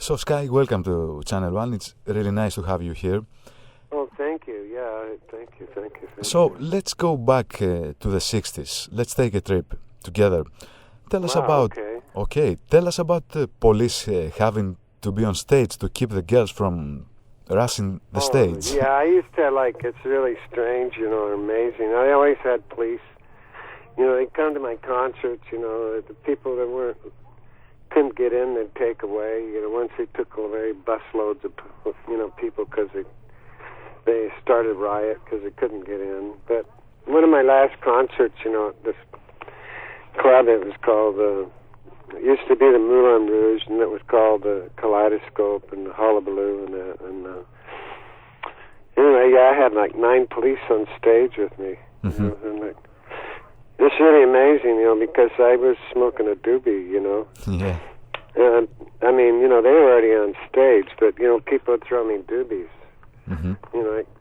So, Sky, welcome to Channel One. It's really nice to have you here. Oh, thank you. Yeah, thank you. So, let's go back to the 60s. Let's take a trip together. Tell us about... Okay. Tell us about the police having to be on stage to keep the girls from rushing the stage. Yeah, I used to it's really strange, amazing. I always had police. They'd come to my concerts, the people that couldn't get in, they'd take away. Once they took away busloads of, people because they started a riot because they couldn't get in. But one of my last concerts, this club, it was called, it used to be the Moulin Rouge, and it was called the Kaleidoscope and the Hullabaloo and that. And anyway, I had 9 police on stage with me. And it's really amazing, because I was smoking a doobie, Yeah. And, they were already on stage, but, people would throw me doobies, 2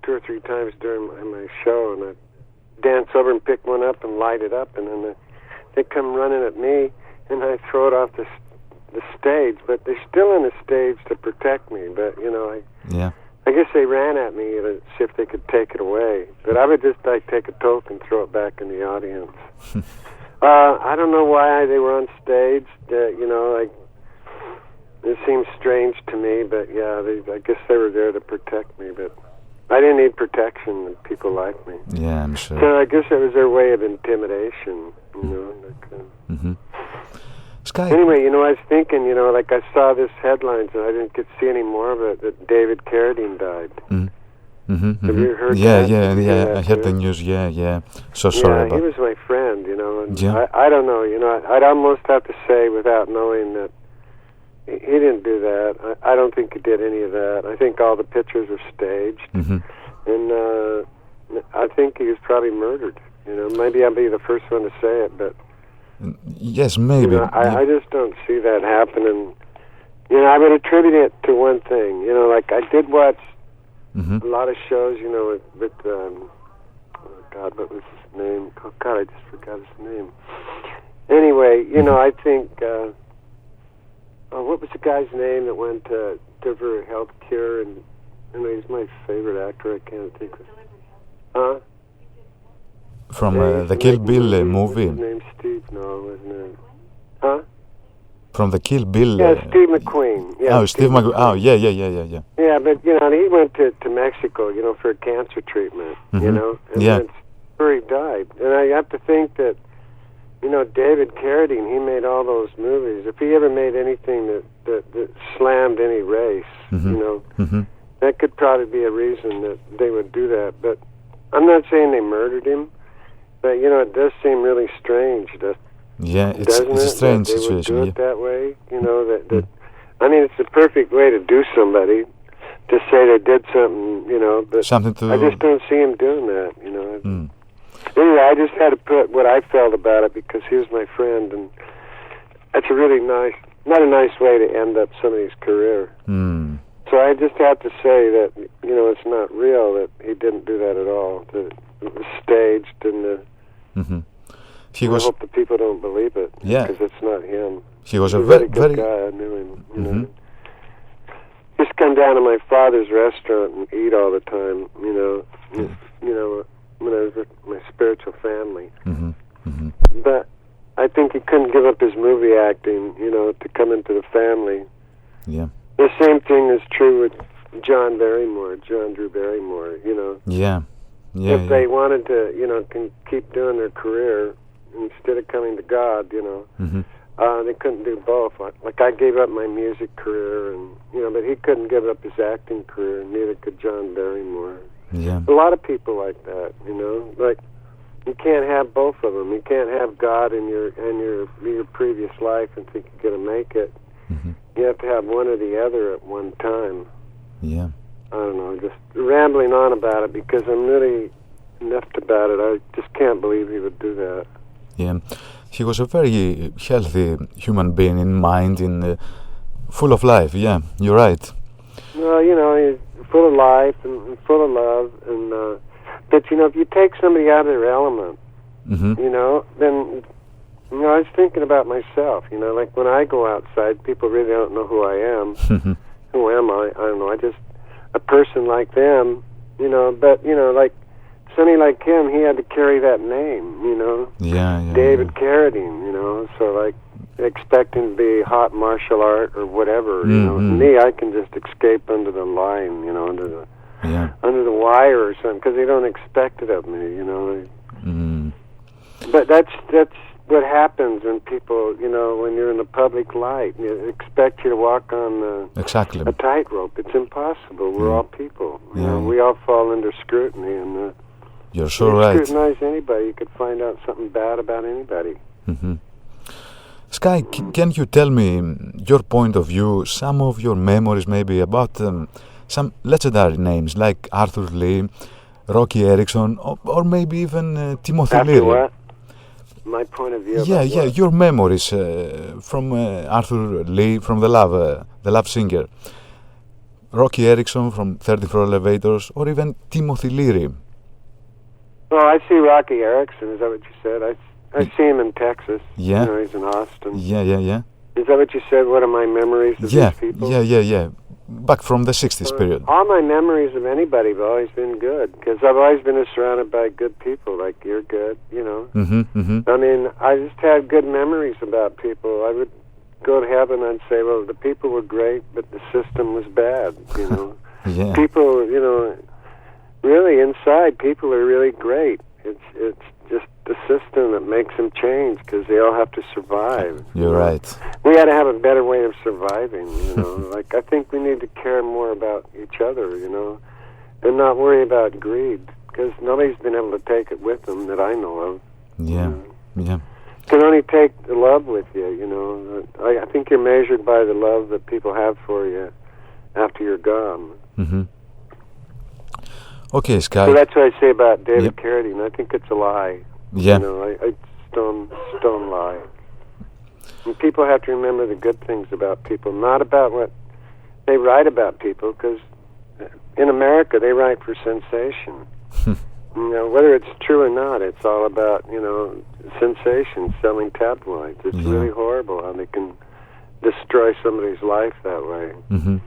or 3 times during my show, and I'd dance over and pick one up and light it up, and then they'd come running at me, and I'd throw it off the stage, but they're still on the stage to protect me, but, I guess they ran at me to see if they could take it away. But I would just take a toke and throw it back in the audience. I don't know why they were on stage. It seems strange to me, but I guess they were there to protect me. But I didn't need protection, and people liked me. Yeah, I'm sure. So I guess it was their way of intimidation, Sky. Anyway, I was thinking, I saw this headlines and I didn't get to see any more of it, that David Carradine died. Have you heard that? Yeah, I heard the news, yeah. So sorry about he was my friend, and I don't know, I'd almost have to say without knowing that he didn't do that. I don't think he did any of that. I think all the pictures were staged. And I think he was probably murdered. Maybe I'll be the first one to say it, but yes, maybe. I just don't see that happening. I would attribute it to one thing. I did watch a lot of shows, with oh God, what was his name? Oh God, I just forgot his name. Anyway, I think, what was the guy's name that went to Deliver Health Care, and he's my favorite actor, I can't think of it. Huh? From the Kill Bill movie. His name's Steve, no, wasn't it? Huh? From the Kill Bill. Yeah, Steve McQueen. Yeah, Steve McQueen. Oh, yeah. Yeah, but, he went to Mexico, for cancer treatment, and that's where he died. And I have to think that, David Carradine, he made all those movies. If he ever made anything that slammed any race, that could probably be a reason that they would do that. But I'm not saying they murdered him. But, it does seem really strange. It's a strange that situation. They would do it that way. It's the perfect way to do somebody, to say they did something, but I just don't see him doing that, Anyway, I just had to put what I felt about it because he was my friend, and that's a really not a nice way to end up somebody's career. So I just have to say that, it's not real, that he didn't do that at all. That it was staged, and I hope the people don't believe it, because it's not him. He was a very good guy. I knew him. Just come down to my father's restaurant and eat all the time. When I was with my spiritual family. But I think he couldn't give up his movie acting. To come into the family. Yeah. The same thing is true with John Drew Barrymore. If they wanted to, can keep doing their career instead of coming to God, they couldn't do both. Like I gave up my music career, and but he couldn't give up his acting career, and neither could John Barrymore. Yeah. A lot of people like that, like you can't have both of them. You can't have God in your previous life and think you're going to make it. You have to have one or the other at one time. Yeah. I don't know, just rambling on about it because I'm really miffed about it. I just can't believe he would do that. Yeah. He was a very healthy human being in mind, full of life. Yeah, you're right. Well, he's full of life and full of love. But, if you take somebody out of their element, then You know, I was thinking about myself, you know, like when I go outside, people really don't know who I am. Who am I? I don't know. I just, a person like them, you know, but, you know, like, somebody like him, he had to carry that name, you know. David Carradine, you know, so like, expecting to be hot martial art or whatever, you know. Me, I can just escape under the line, you know, under the wire or something, because they don't expect it of me, you know. But that's what happens when people, you know, when you're in the public light, you expect you to walk on a tightrope. It's impossible. We're all people. You know, we all fall under scrutiny, and you're so right. Scrutinize anybody, you could find out something bad about anybody. Sky, can you tell me your point of view, some of your memories maybe about some legendary names like Arthur Lee, Rocky Erickson, or maybe even Timothy Leary? What? My point of view. Your memories from Arthur Lee, from the Love singer, Rocky Erickson from 30 Floor Elevators, or even Timothy Leary. Well, I see Rocky Erickson. Is that what you said? I see him in Texas. Yeah. You know, he's in Austin. Yeah. Is that what you said? What are my memories of these people? Yeah. Back from the 60s period. All my memories of anybody have always been good, because I've always been surrounded by good people, like you're good, you know. I mean, I just had good memories about people. I would go to heaven and say, well, the people were great, but the system was bad, you know. People, you know, really inside, people are really great. It's just the system that makes them change, because they all have to survive. You're right. We got to have a better way of surviving, you know. Like, I think we need to care more about each other, you know, and not worry about greed, because nobody's been able to take it with them that I know of. Yeah. You can only take the love with you, you know. I think you're measured by the love that people have for you after you're gone. Okay, Sky. So that's what I say about David Carradine. I think it's a lie. Yeah. You know, I stone lie. And people have to remember the good things about people, not about what they write about people, because in America they write for sensation. You know, whether it's true or not, it's all about, you know, sensation, selling tabloids. It's really horrible how they can destroy somebody's life that way.